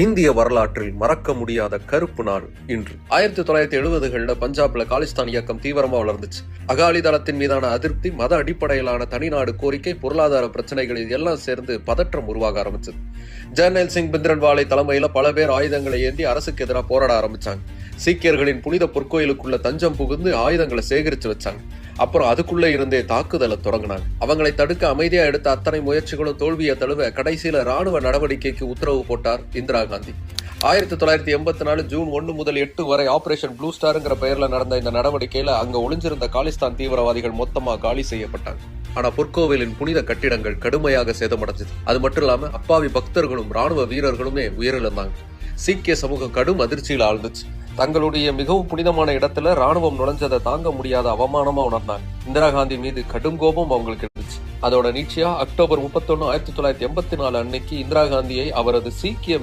இந்திய வரலாற்றில் மறக்க முடியாத கருப்பு நாள் இன்று. 1970களில் பஞ்சாப்ல காலிஸ்தான் இயக்கம் தீவிரமா வளர்ந்துச்சு. அகாலி தளத்தின் மீதான அதிருப்தி, மத அடிப்படையிலான தனிநாடு கோரிக்கை, பொருளாதார பிரச்சனைகள் எல்லாம் சேர்ந்து பதற்றம் உருவாக ஆரம்பிச்சது. ஜர்னல் சிங் பிந்திரன்வாலை தலைமையில பல பேர் ஆயுதங்களை ஏந்தி அரசுக்கு எதிராக போராட ஆரம்பிச்சாங்க. சீக்கியர்களின் புனித பொற்கோயிலுக்குள்ள தஞ்சம் புகுந்து ஆயுதங்களை சேகரிச்சு வச்சாங்க. அப்புறம் அதுக்குள்ள இருந்தே தாக்குதலை தொடங்கினாங்க. அவங்களை தடுக்க அமைதியா எடுத்த அத்தனை முயற்சிகளும் தோல்வியை தழுவ கடைசியில ராணுவ நடவடிக்கைக்கு உத்தரவு போட்டார் இந்திரா காந்தி. 1984 ஜூன் 1 முதல் 8 வரை ஆபரேஷன் ப்ளூ ஸ்டார்ங்கிற பெயர்ல நடந்த இந்த நடவடிக்கையில அங்க ஒளிஞ்சிருந்த காலிஸ்தான் தீவிரவாதிகள் மொத்தமா காலி செய்யப்பட்டாங்க. ஆனா பொற்கோவிலின் புனித கட்டிடங்கள் கடுமையாக சேதமடைஞ்சது. அது மட்டும் இல்லாம அப்பாவி பக்தர்களும் ராணுவ வீரர்களுமே உயிரிழந்தாங்க. சீக்கிய சமூகம் கடும் அதிர்ச்சியில் ஆழ்ந்துச்சு. தங்களுடைய மிகவும் புனிதமான இடத்துல ராணுவம் நுழைஞ்சதை தாங்க முடியாத அவமானமா உணர்ந்தாங்க. இந்திரா காந்தி மீது கடும் கோபம் அவங்களுக்கு இருந்துச்சு. அதோட நீட்சியா அக்டோபர் 31, 1984 அன்னைக்கு இந்திரா காந்தியை அவரது சீக்கிய